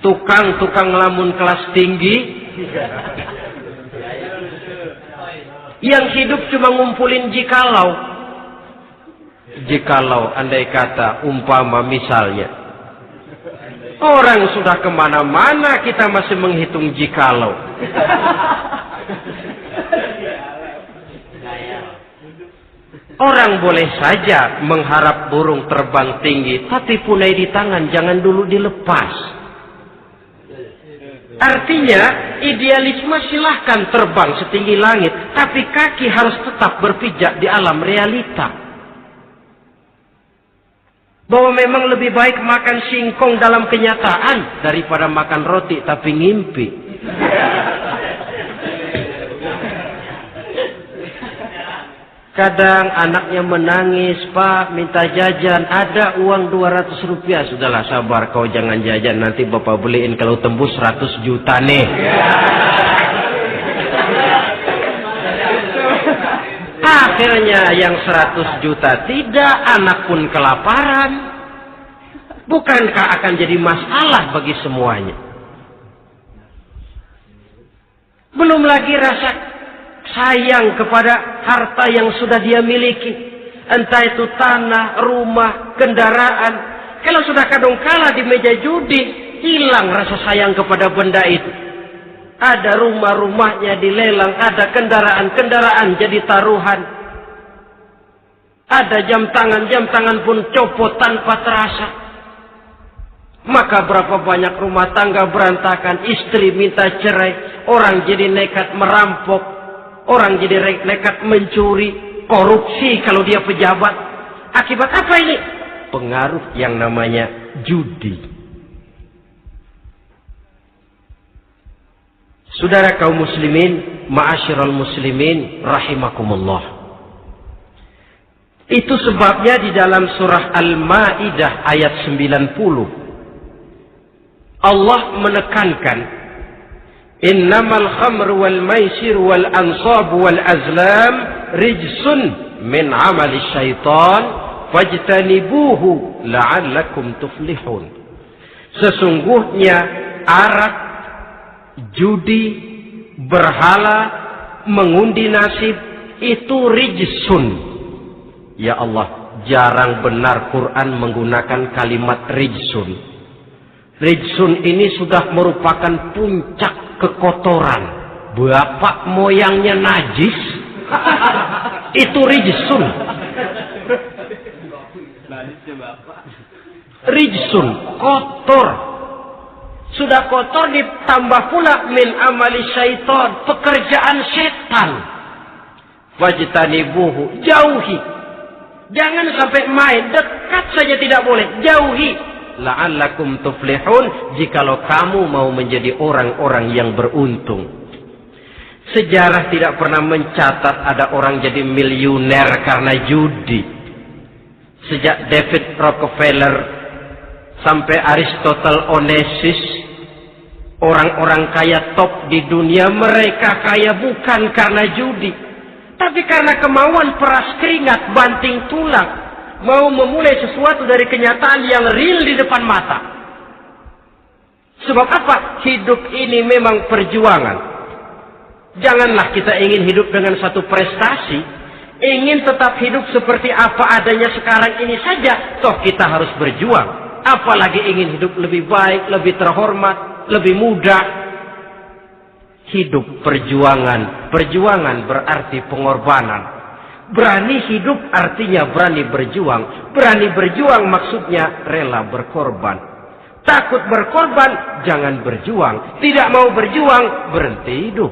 tukang-tukang lamun kelas tinggi, yang hidup cuma ngumpulin jikalau. Jikalau, andai kata, umpama misalnya, orang sudah kemana-mana kita masih menghitung jikalau. Orang boleh saja mengharap burung terbang tinggi, tapi punai di tangan jangan dulu dilepas. Artinya, idealisme silahkan terbang setinggi langit, tapi kaki harus tetap berpijak di alam realita. Bahwa memang lebih baik makan singkong dalam kenyataan daripada makan roti tapi ngimpi. Kadang anaknya menangis, Pak minta jajan, ada uang 200 rupiah. Sudahlah sabar, kau jangan jajan, nanti bapak beliin kalau tembus 100 juta nih. Akhirnya yang 100 juta tidak, anak pun kelaparan. Bukankah akan jadi masalah bagi semuanya? Belum lagi rasa sayang kepada harta yang sudah dia miliki. Entah itu tanah, rumah, kendaraan. Kalau sudah kadangkala di meja judi, hilang rasa sayang kepada benda itu. Ada rumah-rumahnya dilelang, ada kendaraan-kendaraan jadi taruhan. Ada jam tangan pun copot tanpa terasa. Maka berapa banyak rumah tangga berantakan, istri minta cerai, orang jadi nekat merampok, orang jadi nekat mencuri, korupsi kalau dia pejabat. Akibat apa ini? Pengaruh yang namanya judi. Saudara kaum muslimin, ma'asyiral muslimin rahimakumullah. Itu sebabnya di dalam surah Al-Maidah ayat 90 Allah menekankan, innamal khamru wal maisir wal ansab wal azlam rijsun min amali syaitan fajtanibuhu la'allakum tuflihun. Sesungguhnya arak, judi, berhala, mengundi nasib itu rijsun. Ya Allah, jarang benar Quran menggunakan kalimat rijsun. Rijsun ini sudah merupakan puncak kekotoran. Bapak moyangnya najis, itu rijsun. Rijsun, kotor. Sudah kotor ditambah pula min amali syaitan, pekerjaan setan. Wajtanibuhu, jauhi. Jangan sampai main, dekat saja tidak boleh, jauhi. La'allakum tuflihun, jikalau kamu mau menjadi orang-orang yang beruntung. Sejarah tidak pernah mencatat ada orang jadi miliuner karena judi. Sejak David Rockefeller sampai Aristotle Onassis, orang-orang kaya top di dunia, mereka kaya bukan karena judi, tapi karena kemauan peras keringat, banting tulang, mau memulai sesuatu dari kenyataan yang real di depan mata. Sebab apa? Hidup ini memang perjuangan. Janganlah kita ingin hidup dengan satu prestasi, ingin tetap hidup seperti apa adanya sekarang ini saja, toh kita harus berjuang. Apalagi ingin hidup lebih baik, lebih terhormat, lebih mudah. Hidup perjuangan. Perjuangan berarti pengorbanan. Berani hidup artinya berani berjuang. Berani berjuang maksudnya rela berkorban. Takut berkorban, jangan berjuang. Tidak mau berjuang, berhenti hidup.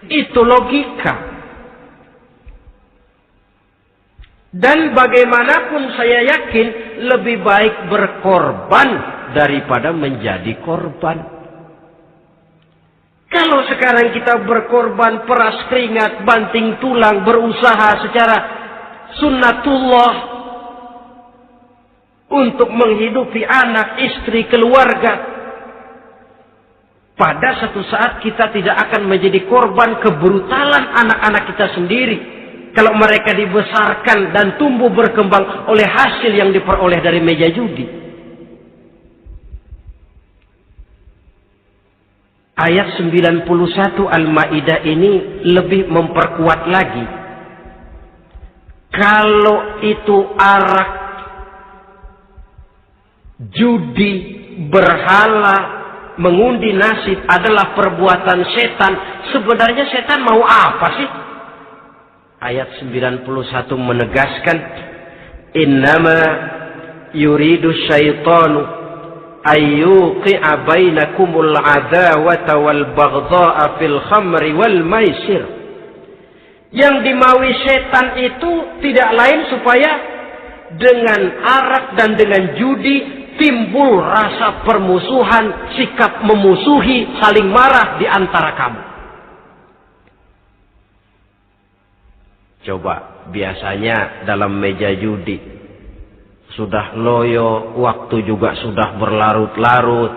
Itu logika. Dan bagaimanapun saya yakin lebih baik berkorban daripada menjadi korban. Kalau sekarang kita berkorban, peras keringat, banting tulang, berusaha secara sunnatullah untuk menghidupi anak, istri, keluarga, pada satu saat kita tidak akan menjadi korban kebrutalan anak-anak kita sendiri. Kalau mereka dibesarkan dan tumbuh berkembang oleh hasil yang diperoleh dari meja judi. Ayat 91 Al-Maidah ini lebih memperkuat lagi. Kalau itu arak, judi, berhala, mengundi nasib adalah perbuatan setan, sebenarnya setan mau apa sih? Ayat 91 menegaskan, innama yuridu syaitanu ayyuqi'a bainakumul adawata wal baghdha'a fil khamri wal maisir. Yang dimaui setan itu tidak lain supaya dengan arak dan dengan judi timbul rasa permusuhan, sikap memusuhi, saling marah di antara kamu. Coba, biasanya dalam meja judi sudah loyo, waktu juga sudah berlarut-larut.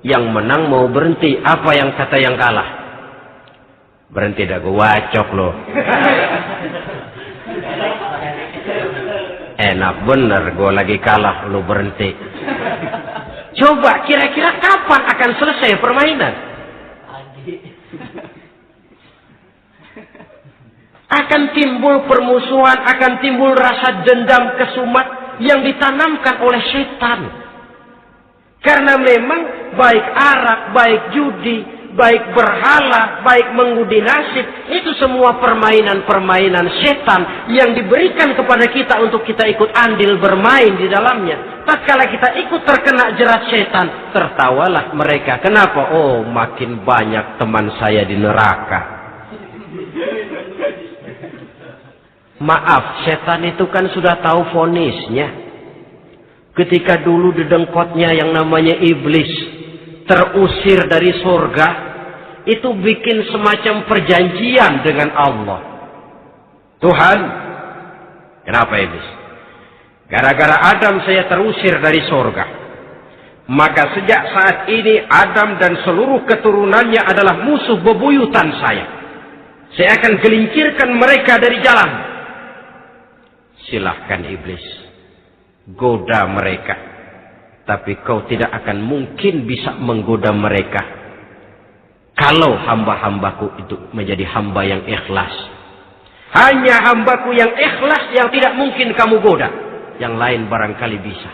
Yang menang mau berhenti, apa yang kata yang kalah? Berhenti dah, gue wacok loh. Enak bener, gue lagi kalah, lu berhenti. Coba, kira-kira kapan akan selesai permainan? Akan timbul permusuhan, akan timbul rasa dendam kesumat yang ditanamkan oleh setan. Karena memang baik arak, baik judi, baik berhala, baik mengundi nasib, itu semua permainan-permainan setan yang diberikan kepada kita untuk kita ikut andil bermain di dalamnya. Tatkala kita ikut terkena jerat setan, tertawalah mereka. Kenapa? Oh, makin banyak teman saya di neraka. Maaf, setan itu kan sudah tahu vonisnya. Ketika dulu dedengkotnya yang namanya iblis terusir dari surga, itu bikin semacam perjanjian dengan Allah. Tuhan, kenapa iblis? Gara-gara Adam saya terusir dari surga. Maka sejak saat ini Adam dan seluruh keturunannya adalah musuh bebuyutan saya. Saya akan gelincirkan mereka dari jalan. Silahkan iblis, goda mereka, tapi kau tidak akan mungkin bisa menggoda mereka kalau hamba-hambaku itu menjadi hamba yang ikhlas. Hanya hambaku yang ikhlas yang tidak mungkin kamu goda, yang lain barangkali bisa.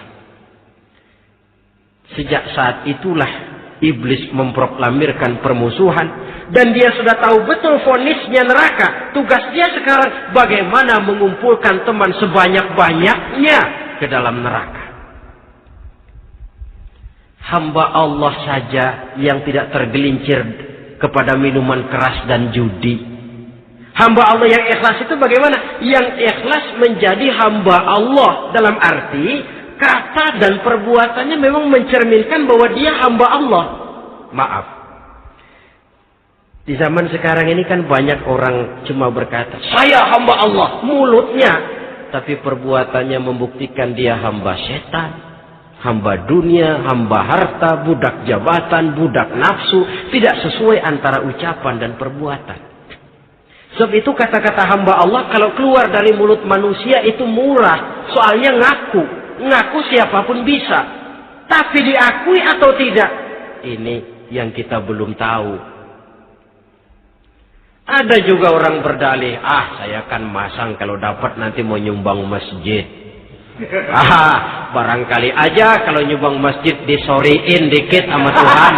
Sejak saat itulah iblis memproklamirkan permusuhan, dan dia sudah tahu betul vonisnya neraka. Tugas dia sekarang bagaimana mengumpulkan teman sebanyak-banyaknya ke dalam neraka. Hamba Allah saja yang tidak tergelincir kepada minuman keras dan judi. Hamba Allah yang ikhlas itu bagaimana? Yang ikhlas menjadi hamba Allah dalam arti kata dan perbuatannya memang mencerminkan bahwa dia hamba Allah. Maaf, di zaman sekarang ini kan banyak orang cuma berkata saya hamba Allah mulutnya, tapi perbuatannya membuktikan dia hamba setan, hamba dunia, hamba harta, budak jabatan, budak nafsu. Tidak sesuai antara ucapan dan perbuatan. Sebab itu kata-kata hamba Allah kalau keluar dari mulut manusia itu murah. Soalnya ngaku siapapun bisa. Tapi diakui atau tidak, ini yang kita belum tahu. Ada juga orang berdalih, saya kan masang kalau dapat nanti mau nyumbang masjid. Barangkali aja kalau nyumbang masjid disoriin dikit sama Tuhan.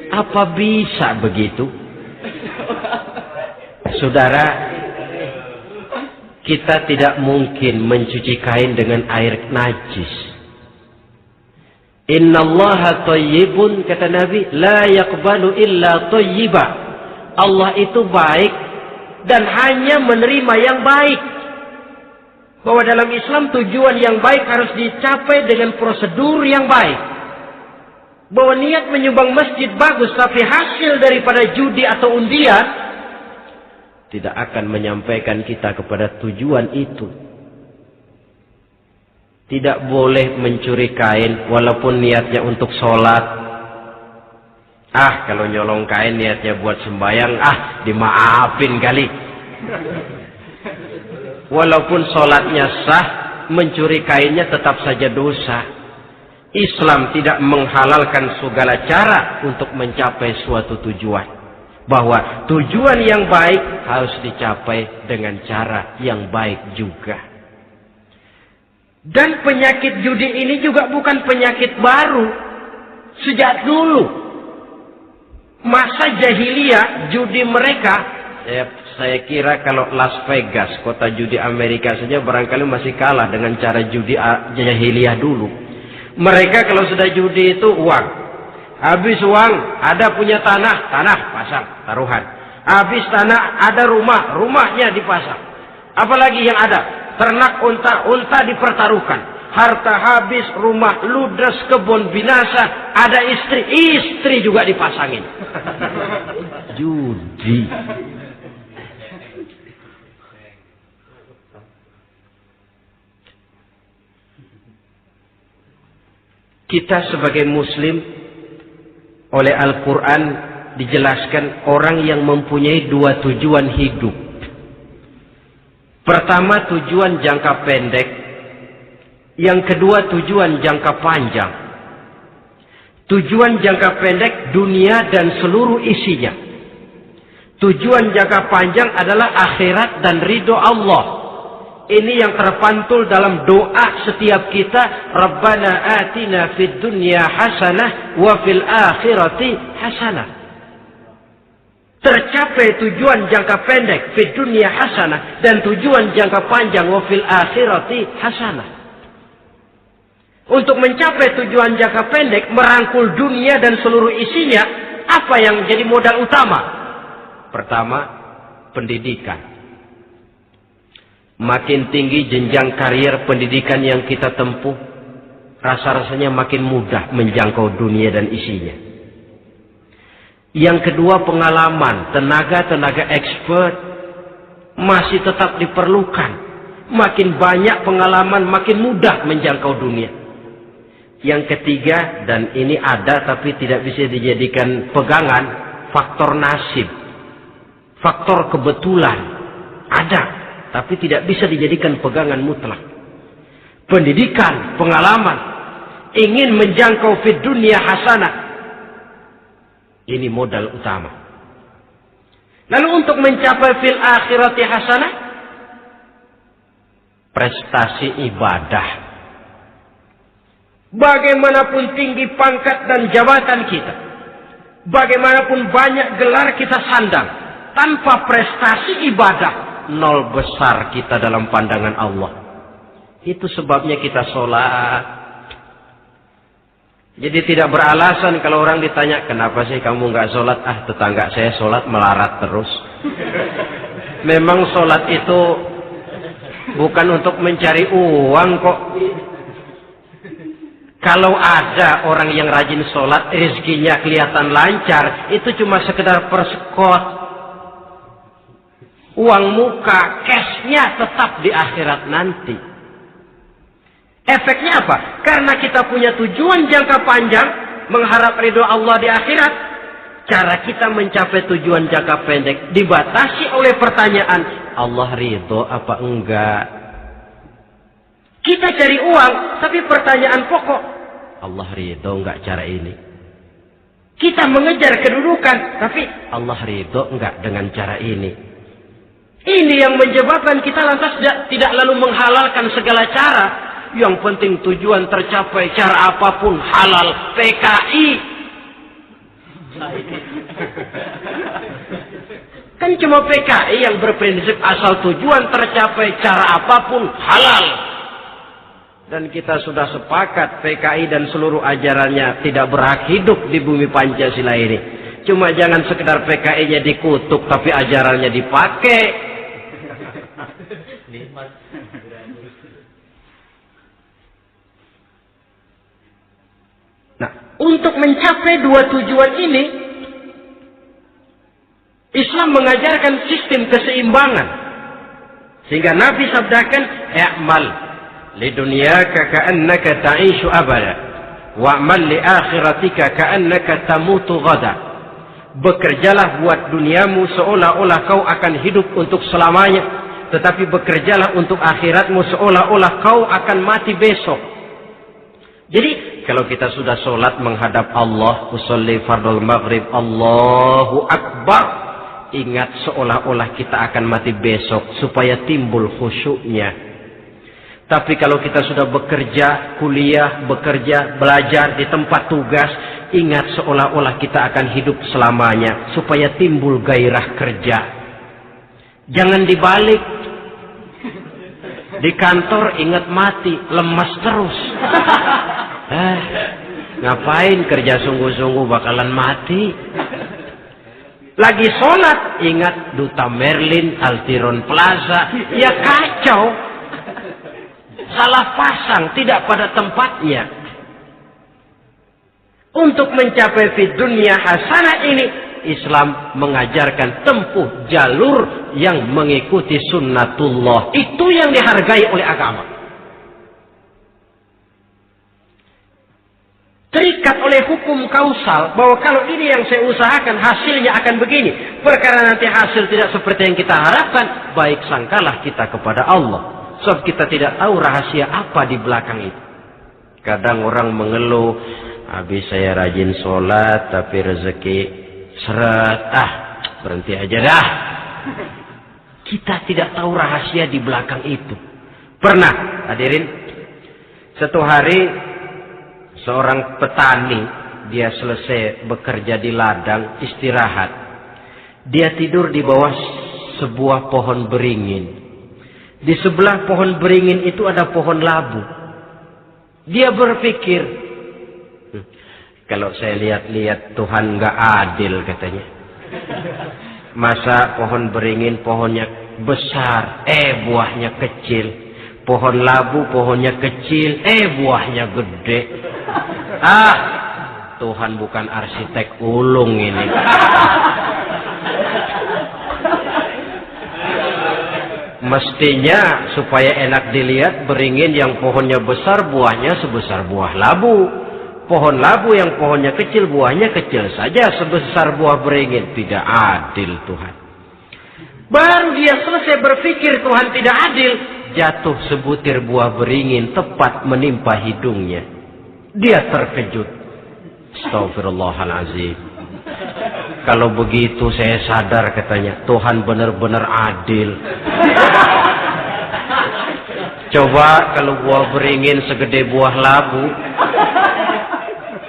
Apa bisa begitu? Saudara, kita tidak mungkin mencuci kain dengan air najis. Innallaha thayyibun, kata Nabi, la yaqbalu illa thayyiba. Allah itu baik dan hanya menerima yang baik. Bahwa dalam Islam tujuan yang baik harus dicapai dengan prosedur yang baik. Bahwa niat menyumbang masjid bagus, tapi hasil daripada judi atau undian tidak akan menyampaikan kita kepada tujuan itu. Tidak boleh mencuri kain walaupun niatnya untuk sholat. Kalau nyolong kain niatnya buat sembahyang, dimaafin kali. Walaupun sholatnya sah, mencuri kainnya tetap saja dosa. Islam tidak menghalalkan segala cara untuk mencapai suatu tujuan. Bahwa tujuan yang baik harus dicapai dengan cara yang baik juga. Dan penyakit judi ini juga bukan penyakit baru. Sejak dulu. Masa jahiliyah judi mereka, saya kira kalau Las Vegas, kota judi Amerika saja barangkali masih kalah dengan cara judi jahiliyah dulu. Mereka kalau sudah judi itu uang. Habis uang, ada punya tanah pasang, taruhan. Habis tanah, ada rumah, rumahnya dipasang. Apalagi yang ada? Ternak, unta dipertaruhkan. Harta habis, rumah ludes, kebun binasa. Ada istri juga dipasangin. Judi. Kita sebagai muslim oleh Al-Quran dijelaskan orang yang mempunyai dua tujuan hidup. Pertama tujuan jangka pendek, yang kedua tujuan jangka panjang. Tujuan jangka pendek dunia dan seluruh isinya. Tujuan jangka panjang adalah akhirat dan ridho Allah. Ini yang terpantul dalam doa setiap kita. Rabbana atina fid dunya hasanah wa fil akhirati hasanah. Tercapai tujuan jangka pendek fid dunya hasanah, dan tujuan jangka panjang wa fil akhirati hasanah. Untuk mencapai tujuan jangka pendek, merangkul dunia dan seluruh isinya, apa yang jadi modal utama? Pertama, pendidikan. Makin tinggi jenjang karier pendidikan yang kita tempuh, rasa-rasanya makin mudah menjangkau dunia dan isinya. Yang kedua, pengalaman. Tenaga-tenaga expert masih tetap diperlukan. Makin banyak pengalaman, makin mudah menjangkau dunia. Yang ketiga, dan ini ada tapi tidak bisa dijadikan pegangan, faktor nasib. Faktor kebetulan. Ada, tapi tidak bisa dijadikan pegangan mutlak. Pendidikan, pengalaman, ingin menjangkau fid dunya hasanah. Ini modal utama. Lalu untuk mencapai fil akhirati hasanah, prestasi ibadah. Bagaimanapun tinggi pangkat dan jabatan kita, bagaimanapun banyak gelar kita sandang, tanpa prestasi ibadah, nol besar kita dalam pandangan Allah. Itu sebabnya kita sholat. Jadi tidak beralasan kalau orang ditanya, kenapa sih kamu nggak sholat? Ah, tetangga saya sholat melarat terus. Memang sholat itu bukan untuk mencari uang kok. Kalau ada orang yang rajin sholat, rezekinya kelihatan lancar, itu cuma sekedar persekot. Uang muka, cashnya tetap di akhirat nanti. Efeknya apa? Karena kita punya tujuan jangka panjang, mengharap ridho Allah di akhirat. Cara kita mencapai tujuan jangka pendek dibatasi oleh pertanyaan, Allah ridho apa enggak? Kita cari uang, tapi pertanyaan pokok, Allah ridho enggak cara ini? Kita mengejar kedudukan, tapi Allah ridho enggak dengan cara ini? Ini yang menyebabkan kita lantas tidak lalu menghalalkan segala cara. Yang penting tujuan tercapai cara apapun halal. PKI. Kan cuma PKI yang berprinsip asal tujuan tercapai cara apapun halal. Dan kita sudah sepakat PKI dan seluruh ajarannya tidak berhak hidup di bumi Pancasila ini. Cuma jangan sekedar PKI-nya dikutuk tapi ajarannya dipakai. Nah, untuk mencapai dua tujuan ini, Islam mengajarkan sistem keseimbangan. Sehingga Nabi sabdakan, "I'mal li dunyaka ka'annaka ta'ishu abada, wa'mal li akhiratika ka'annaka tamutu ghada." Bekerjalah buat duniamu seolah-olah kau akan hidup untuk selamanya, tetapi bekerjalah untuk akhiratmu seolah-olah kau akan mati besok. Jadi kalau kita sudah sholat menghadap Allah, usolli fardul maghrib, Allahu Akbar, ingat seolah-olah kita akan mati besok supaya timbul khusyuknya. Tapi kalau kita sudah bekerja, kuliah, bekerja, belajar di tempat tugas, ingat seolah-olah kita akan hidup selamanya supaya timbul gairah kerja. Jangan dibalik. Di kantor ingat mati, lemas terus. Ngapain kerja sungguh-sungguh bakalan mati. Lagi sholat ingat Duta Merlin, Altiron Plaza, ya kacau. Salah pasang, tidak pada tempatnya. Untuk mencapai fid dunya hasanah ini, Islam mengajarkan tempuh jalur yang mengikuti sunnatullah. Itu yang dihargai oleh agama. Terikat oleh hukum kausal bahwa kalau ini yang saya usahakan hasilnya akan begini. Perkara nanti hasil tidak seperti yang kita harapkan, baik sangkalah kita kepada Allah. Sebab kita tidak tahu rahasia apa di belakang itu. Kadang orang mengeluh, habis saya rajin sholat tapi rezeki seret, berhenti aja dah. Kita tidak tahu rahasia di belakang itu. Pernah, hadirin, satu hari seorang petani, dia selesai bekerja di ladang, istirahat. Dia tidur di bawah sebuah pohon beringin. Di sebelah pohon beringin itu ada pohon labu. Dia berpikir, kalau saya lihat-lihat Tuhan nggak adil katanya. Masa pohon beringin pohonnya besar, buahnya kecil. Pohon labu pohonnya kecil, buahnya gede. Tuhan bukan arsitek ulung ini. Mestinya supaya enak dilihat, beringin yang pohonnya besar buahnya sebesar buah labu. Pohon labu yang pohonnya kecil buahnya kecil saja sebesar buah beringin. Tidak adil Tuhan. Baru dia selesai berpikir Tuhan tidak adil, jatuh sebutir buah beringin tepat menimpa hidungnya. Dia terkejut. Astagfirullahaladzim. Kalau begitu saya sadar katanya, Tuhan benar-benar adil. Coba kalau buah beringin segede buah labu.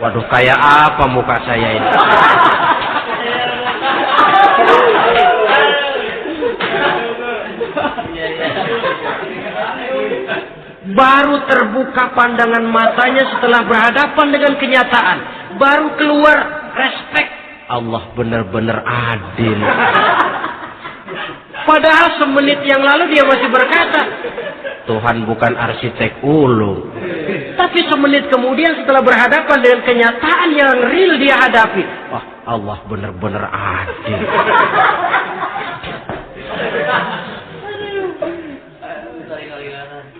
Waduh, kayak apa muka saya ini? Baru terbuka pandangan matanya setelah berhadapan dengan kenyataan. Baru keluar respect. Allah benar-benar adil. Padahal semenit yang lalu dia masih berkata, Tuhan bukan arsitek ulung. Tapi semenit kemudian setelah berhadapan dengan kenyataan yang real dia hadapi, wah, Allah benar-benar adil.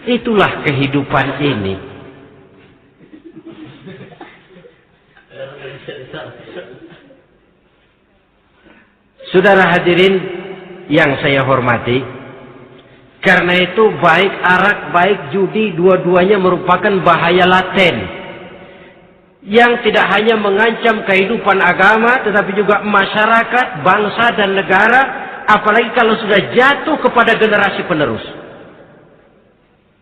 Itulah kehidupan ini. Saudara hadirin yang saya hormati, karena itu baik arak, baik judi, dua-duanya merupakan bahaya laten yang tidak hanya mengancam kehidupan agama, tetapi juga masyarakat, bangsa dan negara, apalagi kalau sudah jatuh kepada generasi penerus.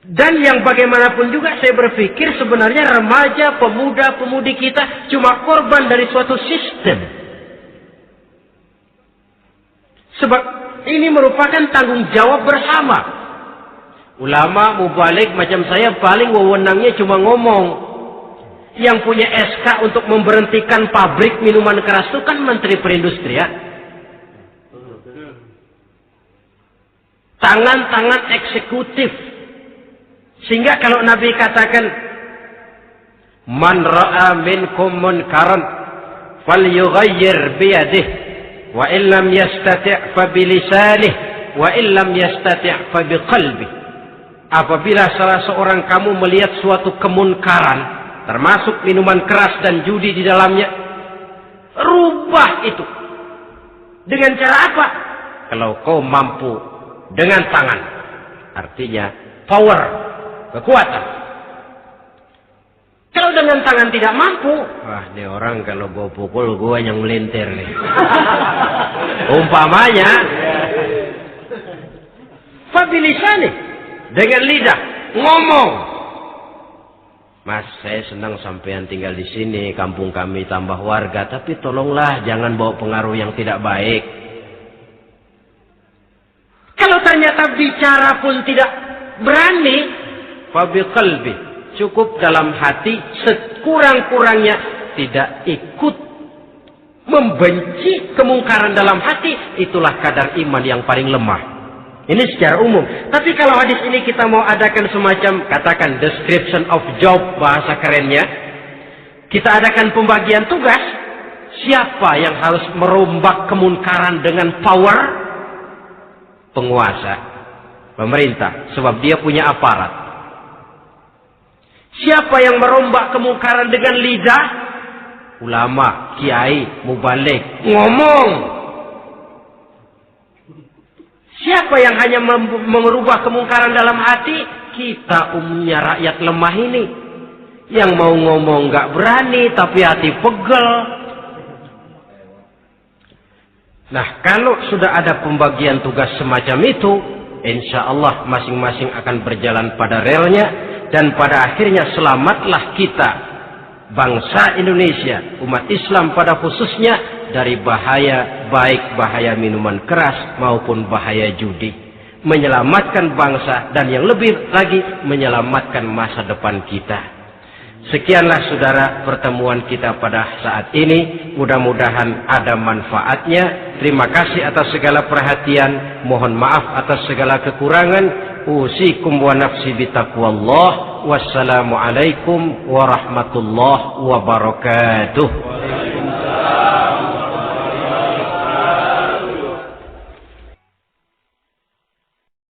Dan yang bagaimanapun juga saya berpikir sebenarnya remaja, pemuda, pemudi kita cuma korban dari suatu sistem. Sebab ini merupakan tanggung jawab bersama. Ulama mubalik macam saya paling wewenangnya cuma ngomong. Yang punya SK untuk memberhentikan pabrik minuman keras itu kan Menteri Perindustrian. Tangan-tangan eksekutif. Sehingga kalau Nabi katakan, Man ra'a minkum munkaran falyughayyir biyadihi. Wa illam yastati' fa bilisanih wa illam yastati' fa biqalbih. Apabila salah seorang kamu melihat suatu kemunkaran, termasuk minuman keras dan judi di dalamnya, rubah itu. Dengan cara apa? Kalau kau mampu dengan tangan. Artinya power, kekuatan. Kalau dengan tangan tidak mampu, wah, ini orang kalau gue pukul gue yang melintir nih. Umpamanya, fabilisani, dengan lidah ngomong. Mas, saya senang sampean tinggal di sini, kampung kami tambah warga, tapi tolonglah jangan bawa pengaruh yang tidak baik. Kalau ternyata bicara pun tidak berani, fabiqalbi. Cukup dalam hati, sekurang-kurangnya tidak ikut membenci kemungkaran dalam hati. Itulah kadar iman yang paling lemah. Ini secara umum. Tapi kalau hadis ini kita mau adakan semacam, katakan description of job, bahasa kerennya, kita adakan pembagian tugas. Siapa yang harus merombak kemungkaran dengan power? Penguasa, pemerintah, sebab dia punya aparat. Siapa yang merombak kemungkaran dengan lidah? Ulama, kiai, mubalik, ngomong. Siapa yang hanya merubah kemungkaran dalam hati? Kita umumnya rakyat lemah ini. Yang mau ngomong gak berani, tapi hati pegel. Nah, kalau sudah ada pembagian tugas semacam itu, insya Allah masing-masing akan berjalan pada relnya, dan pada akhirnya selamatlah kita, bangsa Indonesia, umat Islam pada khususnya, dari bahaya, baik bahaya minuman keras maupun bahaya judi. Menyelamatkan bangsa, dan yang lebih lagi menyelamatkan masa depan kita. Sekianlah saudara pertemuan kita pada saat ini. Mudah-mudahan ada manfaatnya. Terima kasih atas segala perhatian. Mohon maaf atas segala kekurangan. Usikum wa nafsi bitaqwallah. Wassalamualaikum warahmatullahi wabarakatuh.